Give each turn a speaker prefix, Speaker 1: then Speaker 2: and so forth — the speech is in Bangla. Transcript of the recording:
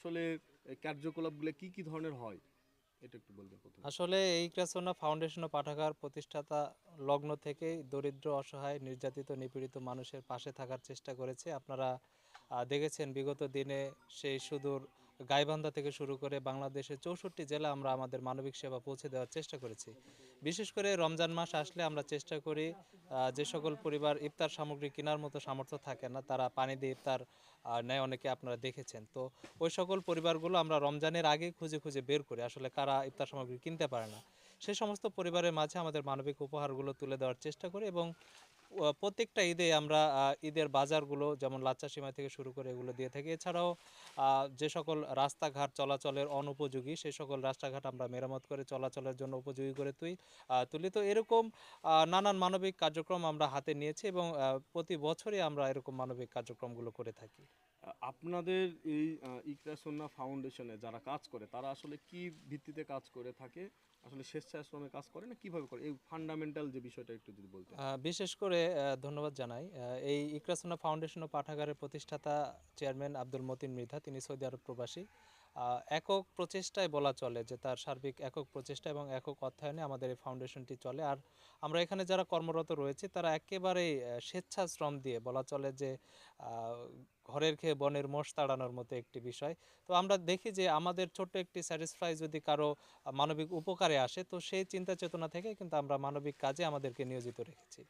Speaker 1: আসলে এই কার্যকলাপগুলো কি ধরনের হয়? এটা একটু বলবেন ১ম এ।
Speaker 2: আসলে এই ক্রাসোনা ফাউন্ডেশন ও পাঠাগার প্রতিষ্ঠাতা লগ্ন থেকেই দরিদ্র, অসহায়, নির্যাতিত, নিপীড়িত মানুষের পাশে থাকার চেষ্টা করেছে। আপনারা দেখেছেন বিগত দিনে সেই সুদূর গাইবান্ধা থেকে শুরু করে বাংলাদেশের ৬৪ জেলা আমরা আমাদের মানবিক সেবা পৌঁছে দেওয়ার চেষ্টা করেছি। বিশেষ করে রমজান মাস আসলে আমরা চেষ্টা করি যে সকল পরিবার ইফতার সামগ্রী কেনার মতো সামর্থ্য থাকে না, তারা পানি দিয়ে ইফতার নেয়, অনেকে আপনারা দেখেছেন। তো ওই সকল পরিবারগুলো আমরা রমজানের আগে খুঁজে খুঁজে বের করি আসলে কারা ইফতার সামগ্রী কিনতে পারে না। সেই সমস্ত পরিবারের মাঝে আমাদের মানবিক উপহারগুলো তুলে দেওয়ার চেষ্টা করি এবং প্রত্যেকটা ঈদে আমরা ঈদের বাজারগুলো যেমন লাচ্চা সিমাই থেকে শুরু করে এগুলো দিয়ে থাকি। এছাড়াও যে সকল রাস্তাঘাট চলাচলের অনুপযোগী সেই সকল রাস্তাঘাট আমরা মেরামত করে চলাচলের জন্য উপযোগী করে তুলি। তো এরকম নানান মানবিক কার্যক্রম আমরা হাতে নিয়েছি এবং প্রতি বছরই আমরা এরকম মানবিক কার্যক্রমগুলো করে থাকি।
Speaker 1: আপনাদের এই ইকরাসুন্নাহ ফাউন্ডেশনে যারা কাজ করে তারা আসলে কি ভিত্তিতে কাজ করে থাকে? আসলে স্বেচ্ছাশ্রমে কাজ করে না কিভাবে করে? এই ফান্ডামেন্টাল যে বিষয়টা একটু যদি বলতেন।
Speaker 2: বিশেষ করে ধন্যবাদ জানাই। এই ইকরাসুন্নাহ ফাউন্ডেশন ও পাঠাগারের প্রতিষ্ঠাতা চেয়ারম্যান আব্দুল মতিন মৃধা, তিনি সৌদি আরব প্রবাসী। একক প্রচেষ্টায় বলা চলে যে তার সার্বিক একক প্রচেষ্টা এবং একক অর্থায়নে আমাদের এই ফাউন্ডেশনটি চলে। আর আমরা এখানে যারা কর্মরত রয়েছি তারা একেবারেই স্বেচ্ছাশ্রম দিয়ে বলা চলে যে আহ, ঘরের খেয়ে বনের মোষ তাড়ানোর মতো একটি বিষয়। তো আমরা দেখি যে আমাদের ছোট্ট একটি স্যাটিসফাই যদি কারো মানবিক উপকারে আসে, তো সেই চিন্তা চেতনা থেকে কিন্তু আমরা মানবিক কাজে আমাদেরকে নিয়োজিত রেখেছি।